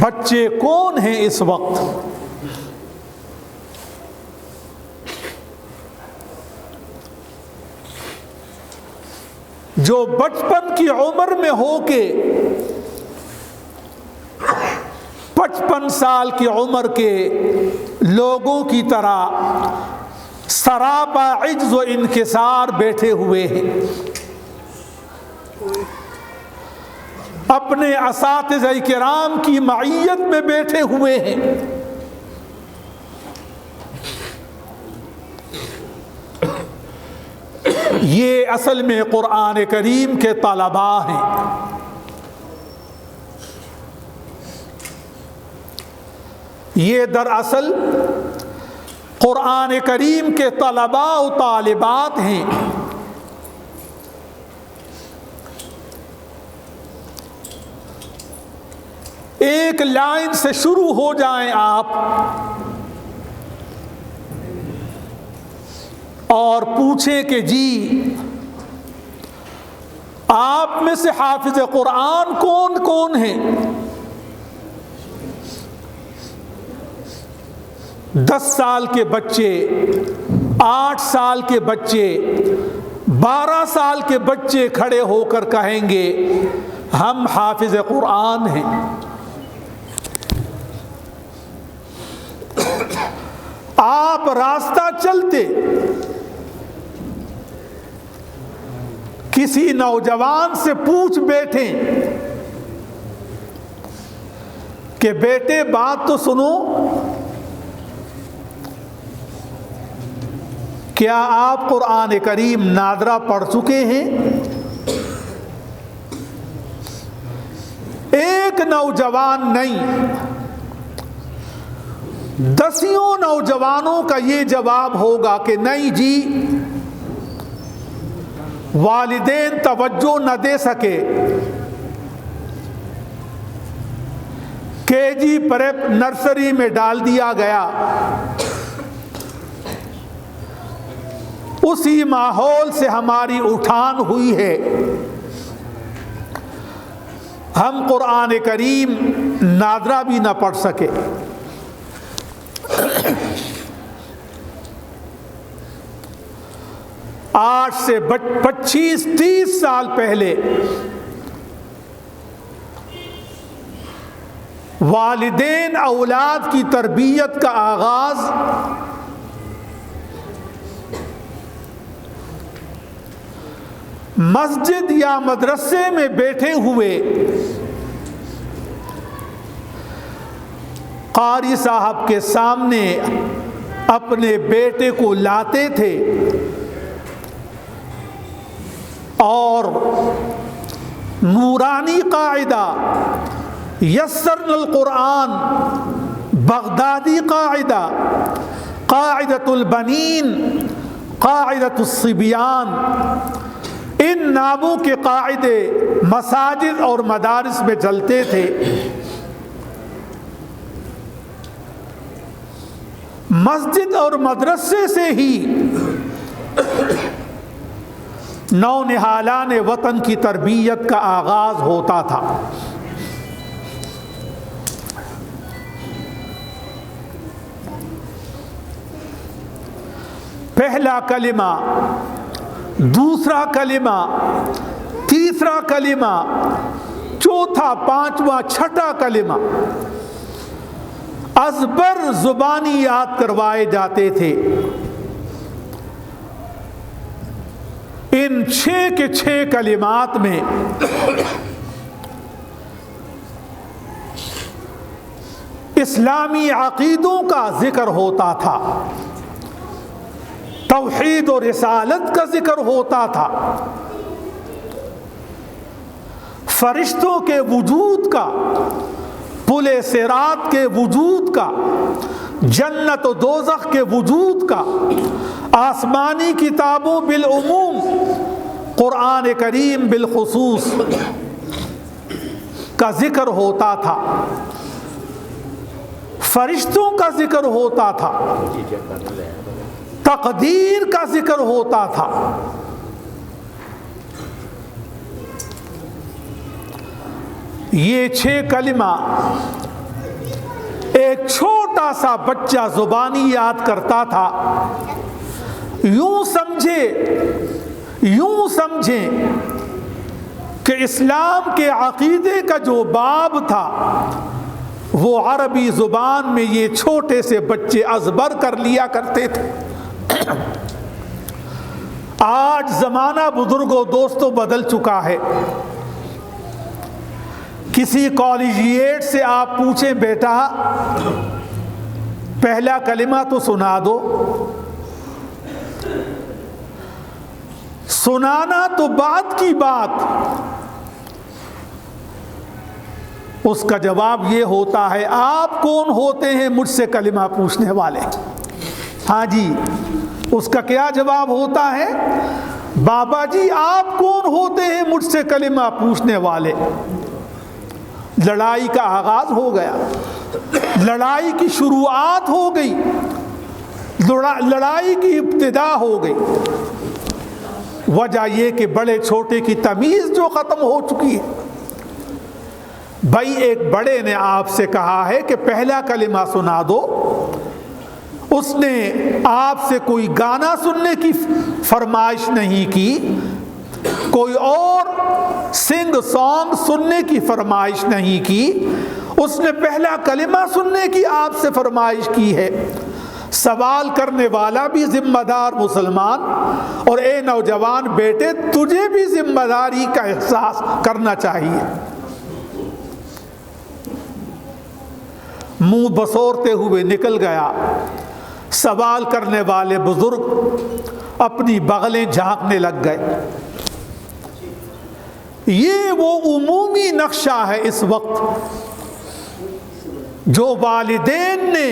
بچے کون ہیں اس وقت؟ جو بچپن کی عمر میں ہو کے 55 سال کی عمر کے لوگوں کی طرح سراپا عجز و انکسار بیٹھے ہوئے ہیں، اپنے اساتذہ کرام کی معیت میں بیٹھے ہوئے ہیں، یہ اصل میں قرآن کریم کے طلباء ہیں۔ یہ دراصل قرآن کریم کے طلباء و طالبات ہیں۔ ایک لائن سے شروع ہو جائیں آپ اور پوچھیں کہ جی آپ میں سے حافظ قرآن کون کون ہیں؟ 10 سال کے بچے، 8 سال کے بچے، 12 سال کے بچے کھڑے ہو کر کہیں گے ہم حافظ قرآن ہیں۔ آپ راستہ چلتے کسی نوجوان سے پوچھ بیٹھیں کہ بیٹے بات تو سنو، کیا آپ قرآن کریم نادرہ پڑھ چکے ہیں؟ ایک نوجوان نہیں، دسیوں نوجوانوں کا یہ جواب ہوگا کہ نہیں جی، والدین توجہ نہ دے سکے، کے جی پریپ نرسری میں ڈال دیا گیا، اسی ماحول سے ہماری اٹھان ہوئی ہے، ہم قرآن کریم نادرہ بھی نہ پڑھ سکے۔ آج سے 25-30 سال پہلے والدین اولاد کی تربیت کا آغاز مسجد یا مدرسے میں بیٹھے ہوئے قاری صاحب کے سامنے اپنے بیٹے کو لاتے تھے اور نورانی قاعدہ یسرنا القرآن، بغدادی قاعدہ، قاعدۃ البنین، قاعدۃ الصبیان، ان ناموں کے قاعدے مساجد اور مدارس میں چلتے تھے۔ مسجد اور مدرسے سے ہی نونہالان وطن کی تربیت کا آغاز ہوتا تھا۔ پہلا کلمہ، دوسرا کلمہ، تیسرا کلمہ، چوتھا، پانچواں، چھٹا کلمہ ازبر زبانی یاد کروائے جاتے تھے۔ ان 6 کے 6 کلمات میں اسلامی عقیدوں کا ذکر ہوتا تھا، توحید و رسالت کا ذکر ہوتا تھا، فرشتوں کے وجود کا، پل صراط کے وجود کا، جنت و دوزخ کے وجود کا، آسمانی کتابوں بالعموم، قرآن کریم بالخصوص کا ذکر ہوتا تھا، فرشتوں کا ذکر ہوتا تھا، تقدیر کا ذکر ہوتا تھا۔ یہ 6 کلمہ ایک چھوٹا سا بچہ زبانی یاد کرتا تھا. یوں سمجھیں کہ اسلام کے عقیدے کا جو باب تھا وہ عربی زبان میں یہ چھوٹے سے بچے ازبر کر لیا کرتے تھے. آج زمانہ بزرگوں دوستوں بدل چکا ہے. کسی کالجیٹ سے آپ پوچھیں بیٹا پہلا کلمہ تو سنا دو، سنانا تو بات کی بات، اس کا جواب یہ ہوتا ہے آپ کون ہوتے ہیں مجھ سے کلمہ پوچھنے والے؟ ہاں جی، اس کا کیا جواب ہوتا ہے؟ بابا جی آپ کون ہوتے ہیں مجھ سے کلمہ پوچھنے والے؟ لڑائی کا آغاز ہو گیا، لڑائی کی شروعات ہو گئی، لڑائی کی ابتدا ہو گئی. وجہ یہ کہ بڑے چھوٹے کی تمیز جو ختم ہو چکی ہے. بھائی ایک بڑے نے آپ سے کہا ہے کہ پہلا کلمہ سنا دو، اس نے آپ سے کوئی گانا سننے کی فرمائش نہیں کی، کوئی اور سنگ سانگ سننے کی فرمائش نہیں کی، اس نے پہلا کلمہ سننے کی آپ سے فرمائش کی ہے. سوال کرنے والا بھی ذمہ دار مسلمان، اور اے نوجوان بیٹے تجھے بھی ذمہ داری کا احساس کرنا چاہیے. منہ بسورتے ہوئے نکل گیا. سوال کرنے والے بزرگ اپنی بغلیں جھانکنے لگ گئے. یہ وہ عمومی نقشہ ہے اس وقت جو والدین نے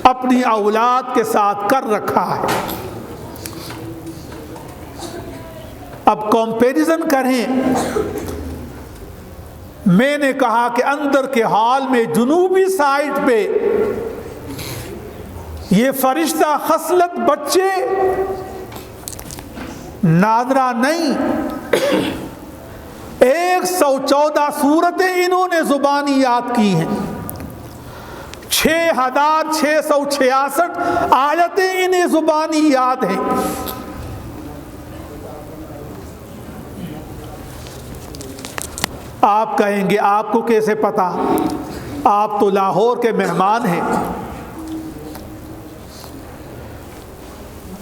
اپنی اولاد کے ساتھ کر رکھا ہے. اب کمپیریزن کریں. میں نے کہا کہ اندر کے ہال میں جنوبی سائڈ پہ یہ فرشتہ خصلت بچے نادرا نہیں، 114 سورتیں انہوں نے زبانی یاد کی ہیں، 6666 آیتیں انہیں زبانی یاد ہیں. آپ کہیں گے آپ کو کیسے پتا؟ آپ تو لاہور کے مہمان ہیں.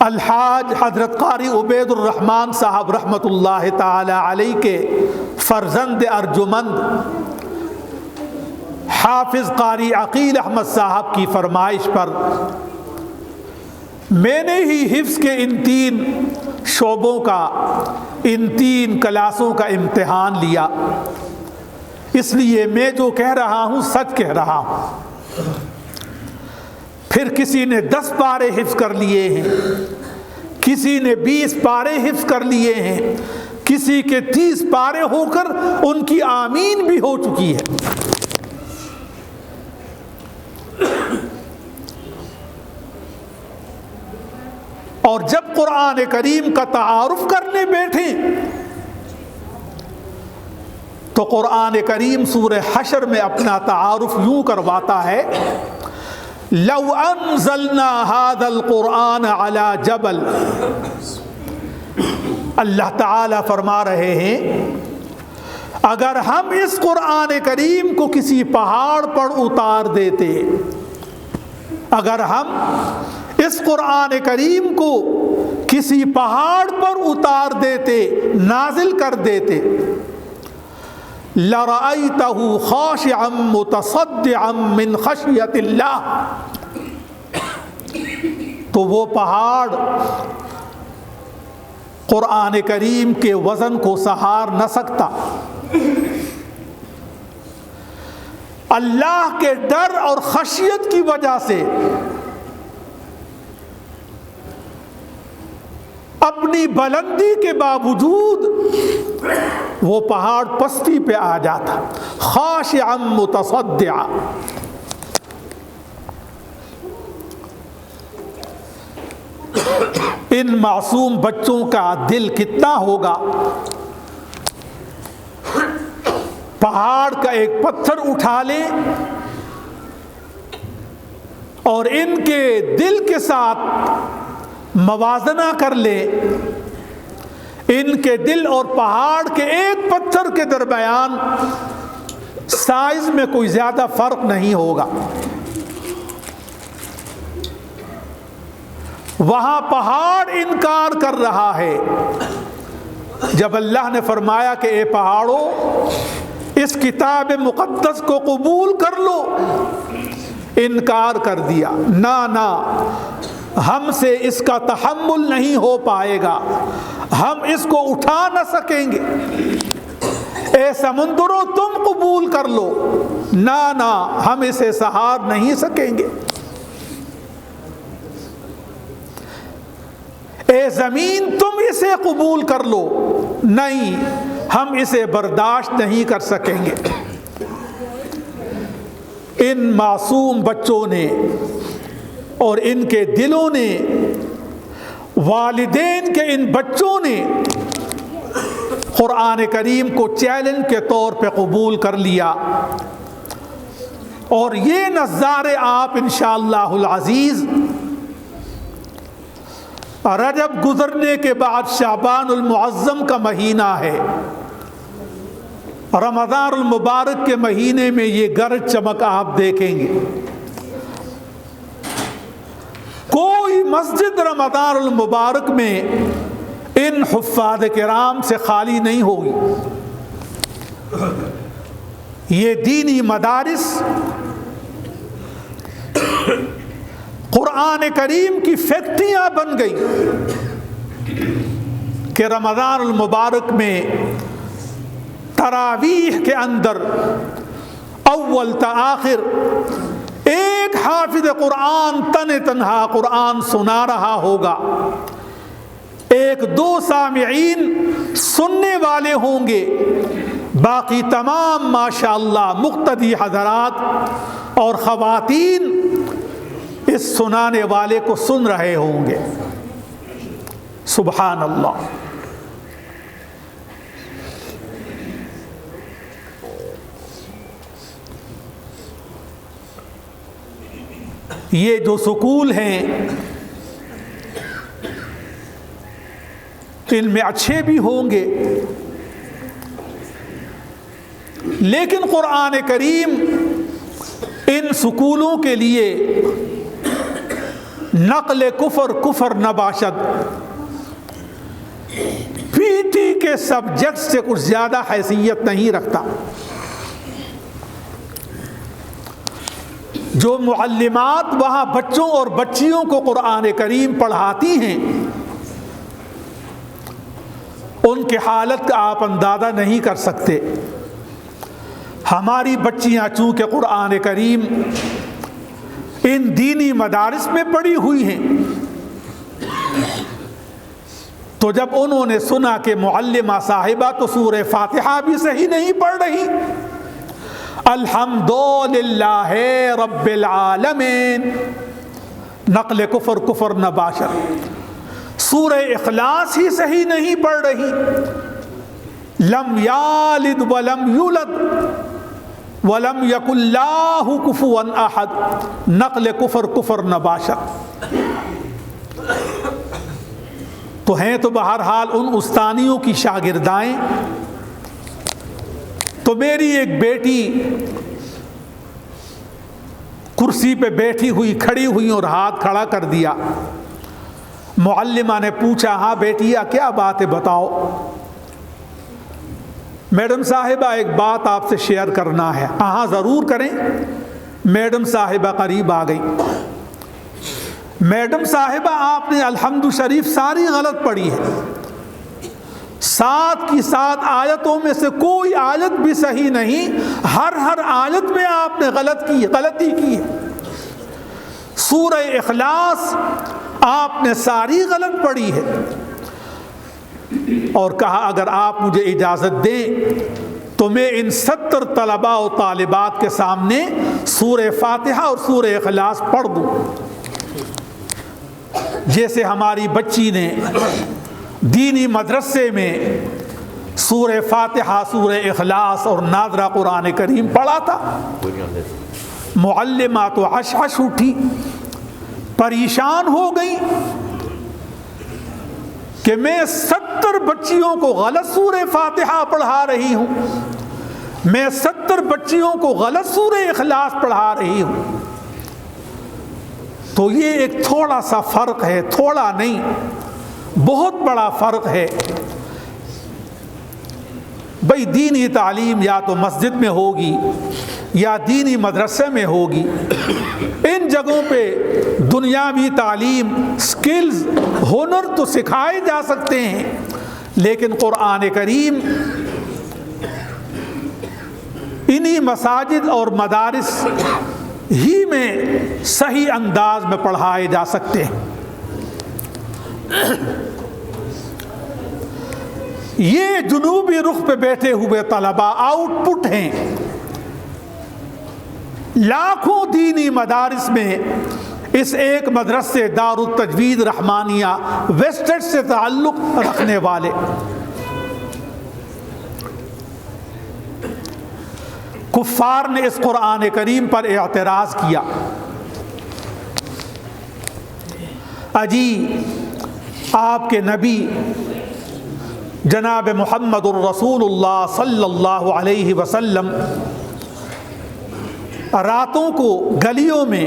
الحاج حضرت قاری عبید الرحمن صاحب رحمۃ اللہ تعالی علیہ کے فرزند ارجمند حافظ قاری عقیل احمد صاحب کی فرمائش پر میں نے ہی حفظ کے ان 3 شعبوں کا، ان 3 کلاسوں کا امتحان لیا. اس لیے میں جو کہہ رہا ہوں سچ کہہ رہا ہوں. پھر کسی نے 10 پارے حفظ کر لیے ہیں، کسی نے 20 پارے حفظ کر لیے ہیں، کسی کے 30 پارے ہو کر ان کی آمین بھی ہو چکی ہے. اور جب قرآن کریم کا تعارف کرنے بیٹھیں تو قرآن کریم سورہ حشر میں اپنا تعارف یوں کرواتا ہے، لو انزلنا هذا القرآن على جبل. اللہ تعالی فرما رہے ہیں اگر ہم اس قرآن کریم کو کسی پہاڑ پر اتار دیتے، اگر ہم اس قرآن کریم کو کسی پہاڑ پر اتار دیتے، نازل کر دیتے، لَرَأَيْتَهُ خَاشِعًا مُتَصَدِّعًا مِّنْ خَشْيَةِ اللَّهِ، تو وہ پہاڑ قرآن کریم کے وزن کو سہار نہ سکتا. اللہ کے ڈر اور خشیت کی وجہ سے اپنی بلندی کے باوجود وہ پہاڑ پستی پہ آ جاتا. خاشعا متصدعا. ان معصوم بچوں کا دل کتنا ہوگا پہاڑ کا ایک پتھر اٹھا لیں اور ان کے دل کے ساتھ موازنہ کر لیں، ان کے دل اور پہاڑ کے ایک پتھر کے درمیان سائز میں کوئی زیادہ فرق نہیں ہوگا۔ وہاں پہاڑ انکار کر رہا ہے، جب اللہ نے فرمایا کہ اے پہاڑوں اس کتاب مقدس کو قبول کر لو، انکار کر دیا، نہ ہم سے اس کا تحمل نہیں ہو پائے گا، ہم اس کو اٹھا نہ سکیں گے۔ اے سمندروں تم قبول کر لو، نہ ہم اسے سہار نہیں سکیں گے۔ اے زمین تم اسے قبول کر لو، نہیں ہم اسے برداشت نہیں کر سکیں گے۔ ان معصوم بچوں نے اور ان کے دلوں نے، والدین کے ان بچوں نے قرآن کریم کو چیلنج کے طور پہ قبول کر لیا، اور یہ نظارے آپ انشاءاللہ العزیز رجب گزرنے کے بعد شعبان المعظم کا مہینہ ہے، رمضان المبارک کے مہینے میں یہ گرج چمک آپ دیکھیں گے۔ کوئی مسجد رمضان المبارک میں ان حفاظ کرام سے خالی نہیں ہوگی۔ یہ دینی مدارس قرآن کریم کی فیکٹریاں بن گئی کہ رمضان المبارک میں تراویح کے اندر اول تا آخر ایک حافظ قرآن تنہا قرآن سنا رہا ہوگا، ایک دو سامعین سننے والے ہوں گے، باقی تمام ماشاءاللہ مقتدی حضرات اور خواتین اس سنانے والے کو سن رہے ہوں گے۔ سبحان اللہ۔ یہ جو سکول ہیں ان میں اچھے بھی ہوں گے، لیکن قرآن کریم ان سکولوں کے لیے نقل کفر نہ باشد، پی ٹی کے سبجیکٹ سے کچھ زیادہ حیثیت نہیں رکھتا۔ جو معلمات وہاں بچوں اور بچیوں کو قرآن کریم پڑھاتی ہیں، ان کی حالت کا آپ اندازہ نہیں کر سکتے۔ ہماری بچیاں چونکہ قرآن کریم ان دینی مدارس میں پڑھی ہوئی ہیں، تو جب انہوں نے سنا کہ معلمہ صاحبہ تو سورہ فاتحہ بھی صحیح نہیں پڑھ رہی، الحمدللہ رب العالمین، نقل کفر نہ باشد، سورہ اخلاص ہی صحیح نہیں پڑھ رہی، لم یالد ولم یولد ولم یکن لاہ کفوا احد، نقل کفر نہ باشد۔ تو ہیں تو بہرحال ان استانیوں کی شاگردائیں۔ تو میری ایک بیٹی کرسی پہ بیٹھی ہوئی کھڑی ہوئی اور ہاتھ کھڑا کر دیا۔ معلمہ نے پوچھا، ہاں بیٹیا کیا بات ہے بتاؤ۔ میڈم صاحبہ ایک بات آپ سے شیئر کرنا ہے۔ ہاں ضرور کریں۔ میڈم صاحبہ قریب آ گئی۔ میڈم صاحبہ آپ نے الحمد شریف ساری غلط پڑھی ہے، 7 کی 7 آیتوں میں سے کوئی آیت بھی صحیح نہیں، ہر آیت میں آپ نے غلطی کی ہے۔ سورہ اخلاص آپ نے ساری غلط پڑھی ہے، اور کہا اگر آپ مجھے اجازت دیں تو میں ان 70 طلباء و طالبات کے سامنے سورہ فاتحہ اور سورہ اخلاص پڑھ دوں۔ جیسے ہماری بچی نے دینی مدرسے میں سورہ فاتحہ، سورہ اخلاص اور ناظرہ قرآن کریم پڑھا تھا۔ معلمہ تو عش عش اٹھی، پریشان ہو گئی کہ میں 70 بچیوں کو غلط سورہ فاتحہ پڑھا رہی ہوں، میں 70 بچیوں کو غلط سورہ اخلاص پڑھا رہی ہوں۔ تو یہ ایک تھوڑا سا فرق ہے، تھوڑا نہیں بہت بڑا فرق ہے۔ بھئی دینی تعلیم یا تو مسجد میں ہوگی یا دینی مدرسے میں ہوگی، ان جگہوں پہ دنیاوی تعلیم، سکلز، ہنر تو سکھائے جا سکتے ہیں، لیکن قرآن کریم انہی مساجد اور مدارس ہی میں صحیح انداز میں پڑھائے جا سکتے ہیں۔ یہ جنوبی رخ پہ بیٹھے ہوئے طلباء آؤٹ پٹ ہیں۔ لاکھوں دینی مدارس میں اس ایک مدرسے دار التجوید رحمانیہ ویسٹرڈ سے تعلق رکھنے والے، کفار نے اس قرآن کریم پر اعتراض کیا، اجی آپ کے نبی جناب محمد الرسول اللہ صلی اللہ علیہ وسلم راتوں کو گلیوں میں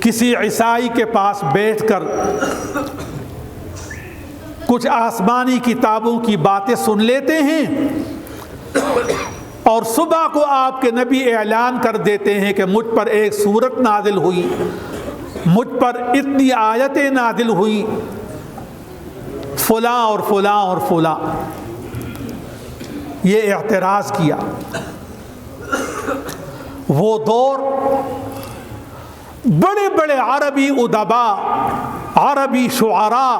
کسی عیسائی کے پاس بیٹھ کر کچھ آسمانی کتابوں کی باتیں سن لیتے ہیں، اور صبح کو آپ کے نبی اعلان کر دیتے ہیں کہ مجھ پر ایک سورت نازل ہوئی، مجھ پر اتنی آیتیں نازل ہوئی، فلاں اور فلاں اور فلاں۔ یہ اعتراض کیا۔ وہ دور بڑے بڑے عربی ادبا، عربی شعراء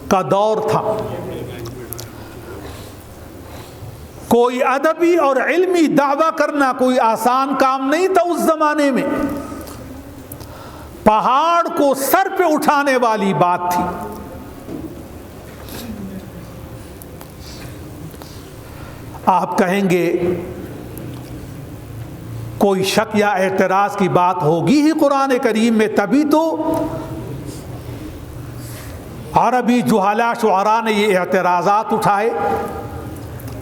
کا دور تھا۔ کوئی ادبی اور علمی دعویٰ کرنا کوئی آسان کام نہیں تھا اس زمانے میں، پہاڑ کو سر پہ اٹھانے والی بات تھی۔ آپ کہیں گے کوئی شک یا اعتراض کی بات ہوگی ہی قرآن کریم میں، تبھی تو عربی جہالا شعراء نے یہ اعتراضات اٹھائے۔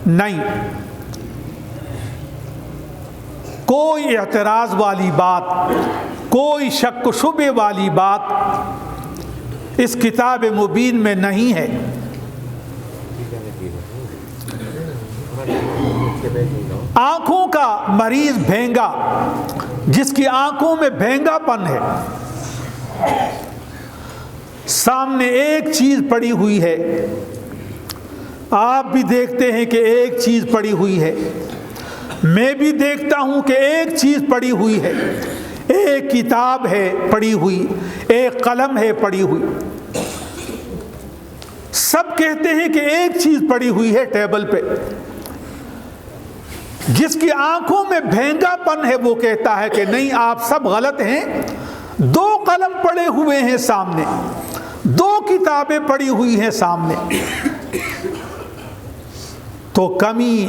نہیں، کوئی اعتراض والی بات، کوئی شک و شبے والی بات اس کتاب مبین میں نہیں ہے۔ آنکھوں کا مریض بھینگا، جس کی آنکھوں میں بھینگا پن ہے، سامنے ایک چیز پڑی ہوئی ہے، آپ بھی دیکھتے ہیں کہ ایک چیز پڑی ہوئی ہے، میں بھی دیکھتا ہوں کہ ایک چیز پڑی ہوئی ہے، ایک کتاب ہے پڑی ہوئی، ایک قلم ہے پڑی ہوئی، سب کہتے ہیں کہ ایک چیز پڑی ہوئی ہے ٹیبل پہ۔ جس کی آنکھوں میں بھینگا پن ہے وہ کہتا ہے کہ نہیں، آپ سب غلط ہیں، دو قلم پڑے ہوئے ہیں سامنے، دو کتابیں پڑی ہوئی ہیں سامنے۔ تو کمی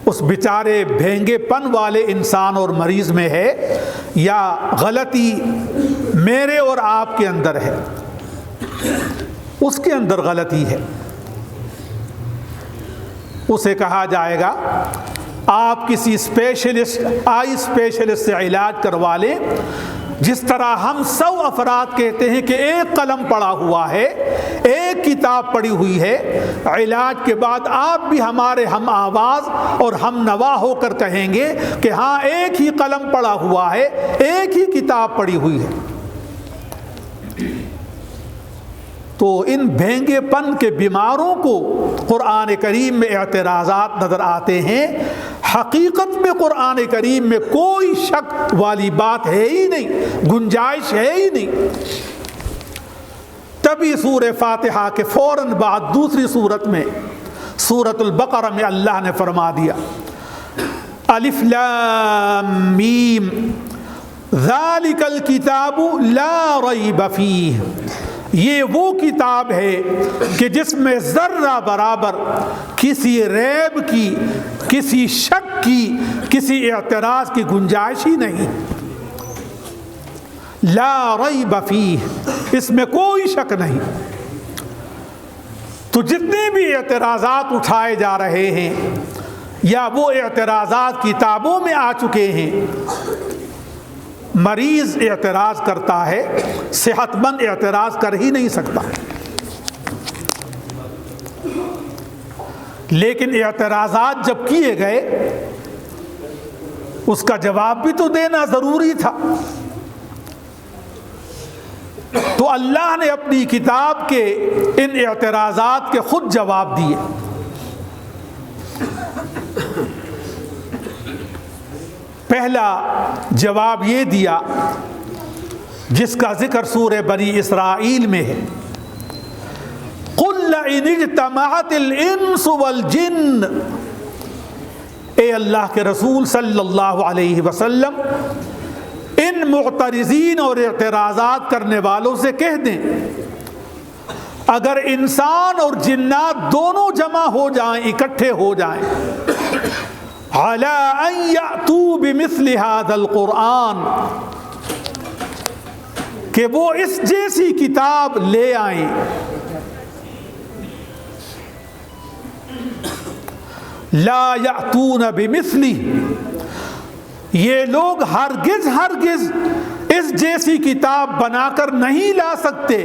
اس بیچارے بھینگے پن والے انسان اور مریض میں ہے، یا غلطی میرے اور آپ کے اندر ہے؟ اس کے اندر غلطی ہے۔ اسے کہا جائے گا آپ کسی اسپیشلسٹ، آئی اسپیشلسٹ سے علاج کروا لیں۔ جس طرح ہم 100 افراد کہتے ہیں کہ ایک قلم پڑا ہوا ہے، ایک کتاب پڑی ہوئی ہے، علاج کے بعد آپ بھی ہمارے ہم آواز اور ہم نوا ہو کر کہیں گے کہ ہاں ایک ہی قلم پڑا ہوا ہے، ایک ہی کتاب پڑی ہوئی ہے۔ تو ان بھینگے پن کے بیماروں کو قرآن کریم میں اعتراضات نظر آتے ہیں۔ حقیقت میں قرآن کریم میں کوئی شک والی بات ہے ہی نہیں، گنجائش ہے ہی نہیں۔ تبھی سورہ فاتحہ کے فوراً بعد دوسری سورت میں، سورۃ البقرہ میں اللہ نے فرما دیا الف لام میم ذالک الکتاب لا ریب فیہ یہ وہ کتاب ہے کہ جس میں ذرہ برابر کسی ریب کی، کسی شک کی، کسی اعتراض کی گنجائش ہی نہیں۔ لا ریب فیہ، اس میں کوئی شک نہیں۔ تو جتنے بھی اعتراضات اٹھائے جا رہے ہیں یا وہ اعتراضات کتابوں میں آ چکے ہیں، مریض اعتراض کرتا ہے، صحت مند اعتراض کر ہی نہیں سکتا۔ لیکن اعتراضات جب کیے گئے اس کا جواب بھی تو دینا ضروری تھا۔ تو اللہ نے اپنی کتاب کے ان اعتراضات کے خود جواب دیے۔ پہلا جواب یہ دیا جس کا ذکر سورہ بنی اسرائیل میں ہے، قُلْ لَئِنِ اجْتَمَعَتِ الْإِنسُ وَالْجِنُّ، اے اللہ کے رسول صلی اللہ علیہ وسلم ان معترضین اور اعتراضات کرنے والوں سے کہہ دیں، اگر انسان اور جنات دونوں جمع ہو جائیں، اکٹھے ہو جائیں، عَلَىٰ أَن يَأْتُوا بِمِثْلِ هَذَا الْقُرْآنِ، کہ وہ اس جیسی کتاب لے آئیں، لا یأتون بمثلہ، یہ لوگ ہرگز اس جیسی کتاب بنا کر نہیں لا سکتے۔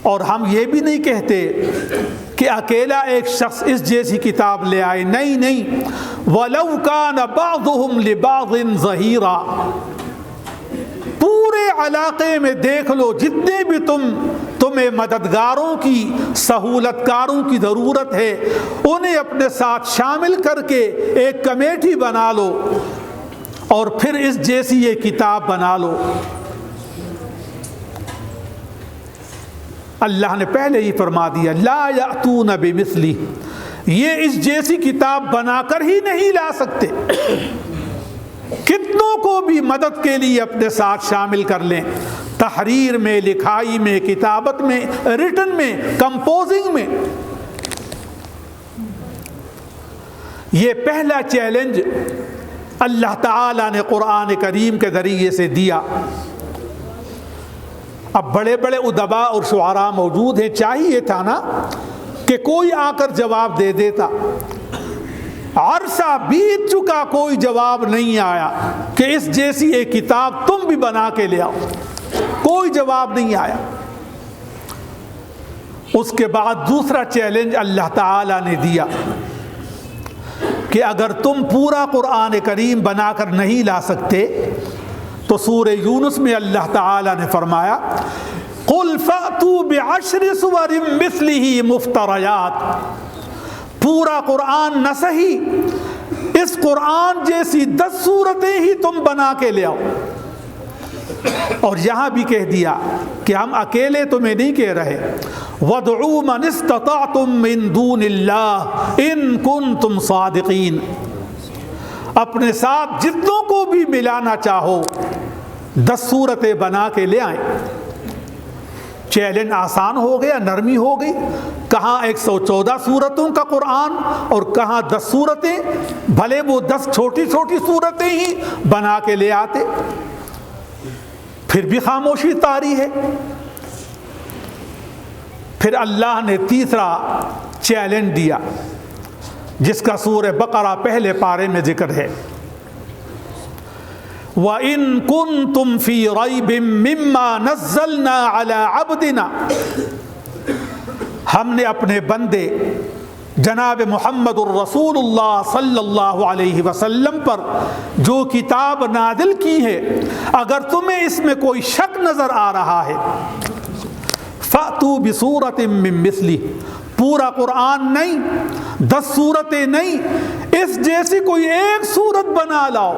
اور ہم یہ بھی نہیں کہتے کہ اکیلا ایک شخص اس جیسی کتاب لے آئے، نہیں، وَلَوْ كَانَ بَعْضُهُمْ لِبَعْضٍ ظَهِيرًا، پورے علاقے میں دیکھ لو جتنے بھی تمہیں مددگاروں کی، سہولت کاروں کی ضرورت ہے، انہیں اپنے ساتھ شامل کر کے ایک کمیٹی بنا لو اور پھر اس جیسی یہ کتاب بنا لو۔ اللہ نے پہلے ہی فرما دیا لا یأتون بمثلہ، یہ اس جیسی کتاب بنا کر ہی نہیں لا سکتے۔ کتنوں کو بھی مدد کے لیے اپنے ساتھ شامل کر لیں، تحریر میں، لکھائی میں، کتابت میں، ریٹن میں، کمپوزنگ میں۔ یہ پہلا چیلنج اللہ تعالیٰ نے قرآن کریم کے ذریعے سے دیا۔ اب بڑے بڑے ادباء اور شعراء موجود ہیں، چاہیے تھا نا کہ کوئی آ کر جواب دے دیتا۔ عرصہ بیت چکا، کوئی جواب نہیں آیا کہ اس جیسی ایک کتاب تم بھی بنا کے لے آؤ، کوئی جواب نہیں آیا۔ اس کے بعد دوسرا چیلنج اللہ تعالیٰ نے دیا کہ اگر تم پورا قرآن کریم بنا کر نہیں لا سکتے تو سورہ یونس میں اللہ تعالیٰ نے فرمایا قُلْ فَأْتُوا بِعَشْرِ سُوَرٍ مِثْلِهِ مُفْتَرَيَاتٍ، پورا قرآن نہ صحیح، اس قرآن جیسی 10 صورتیں ہی تم بنا کے لے آؤ۔ اور یہاں بھی کہہ دیا کہ ہم اکیلے تمہیں نہیں کہہ رہے، وَادْعُوا مَنِ اسْتَطَعْتُم مِّن دُونِ اللَّهِ إِن كُنتُمْ صَادِقِينَ، اپنے ساتھ جتنوں کو بھی ملانا چاہو 10 صورتیں بنا کے لے آئیں۔ چیلنج آسان ہو گیا، نرمی ہو گئی، کہاں 114 صورتوں کا قرآن اور کہاں 10 صورتیں، بھلے وہ 10 چھوٹی چھوٹی صورتیں ہی بنا کے لے آتے، پھر بھی خاموشی طاری ہے۔ پھر اللہ نے تیسرا چیلنج دیا جس کا سورہ بقرہ پہلے پارے میں ذکر ہے، وَإِن كُنتُمْ فِي رَيْبٍ مِّمَّا نَزَّلْنَا عَلَىٰ عَبْدِنَا، ہم نے اپنے بندے جناب محمد الرسول اللہ صلی اللہ علیہ وسلم پر جو کتاب نازل کی ہے، اگر تمہیں اس میں کوئی شک نظر آ رہا ہے، فَأْتُوا بِسُورَةٍ مِّن مِّثْلِهِ، پورا قرآن نہیں، 10 صورتیں نہیں، اس جیسی کوئی ایک صورت بنا لاؤ۔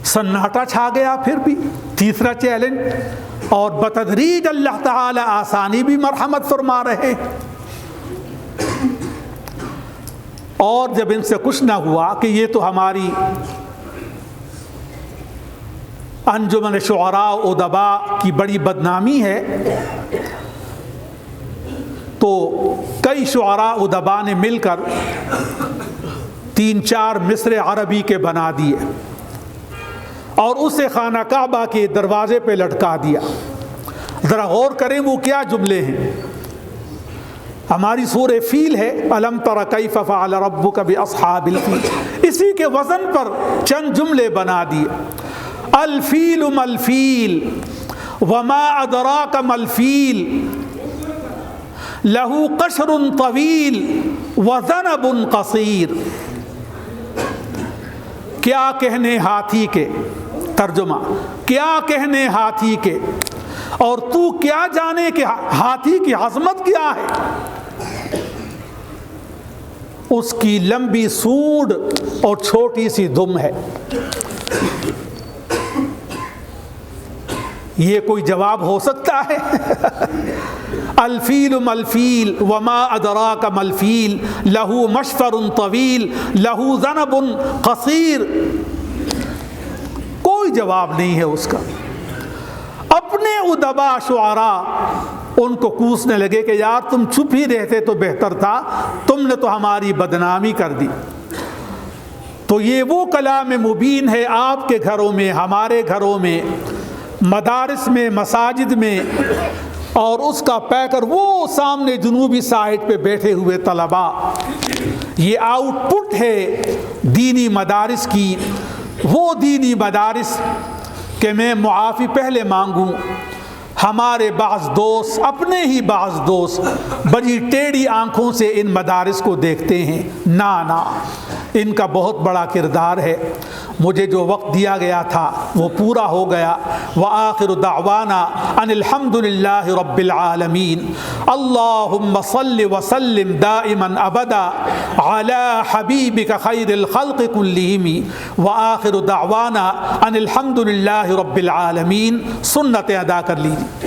سناٹا چھا گیا۔ پھر بھی تیسرا چیلنج، اور بتدریج اللہ تعالی آسانی بھی مرحمت فرما رہے۔ اور جب ان سے کچھ نہ ہوا کہ یہ تو ہماری انجمن شعراء و ادبا کی بڑی بدنامی ہے، تو کئی شعراء و ادبا نے مل کر 3-4 مصرع عربی کے بنا دیے اور اسے خانہ کعبہ کے دروازے پہ لٹکا دیا۔ ذرا غور کریں وہ کیا جملے ہیں۔ ہماری سورہ فیل ہے، الم تر کیف فعل ربک باصحاب الفیل، اسی کے وزن پر چند جملے بنا دیے۔ الفیل ما الفیل وما ادراک ما الفیل لہ قشر طویل وذنب قصیر۔ کیا کہنے ہاتھی کے، ترجمہ کیا کہنے ہاتھی کے، اور تو کیا جانے کہ ہاتھی کی عظمت کیا ہے، اس کی لمبی سونڈ اور چھوٹی سی دم ہے۔ یہ کوئی جواب ہو سکتا ہے؟ الفیل ما الفیل وما ادراک ما الفیل لہ مشفر طویل لہ ذنب قصیر، کوئی جواب نہیں ہے اس کا۔ اپنے ادبا شعراء ان کو کوسنے لگے کہ یار تم چپ ہی رہتے تو بہتر تھا، تم نے تو ہماری بدنامی کر دی۔ تو یہ وہ کلام مبین ہے آپ کے گھروں میں، ہمارے گھروں میں، مدارس میں، مساجد میں، اور اس کا پیکر وہ سامنے جنوبی سائڈ پہ بیٹھے ہوئے طلباء۔ یہ آؤٹ پٹ ہے دینی مدارس کی، وہ دینی مدارس کہ میں معافی پہلے مانگوں، ہمارے بعض دوست، اپنے ہی بعض دوست بڑی ٹیڑھی آنکھوں سے ان مدارس کو دیکھتے ہیں۔ نا، ان کا بہت بڑا کردار ہے۔ مجھے جو وقت دیا گیا تھا وہ پورا ہو گیا۔ وآخر دعوانا ان الحمد للہ رب العالمین، اللہم صل وسلم دائما ابدا علی حبیبک خیر الخلق کلہم، وآخر دعوانا ان الحمد للہ رب العالمین۔ سنتیں ادا کر لیجیے۔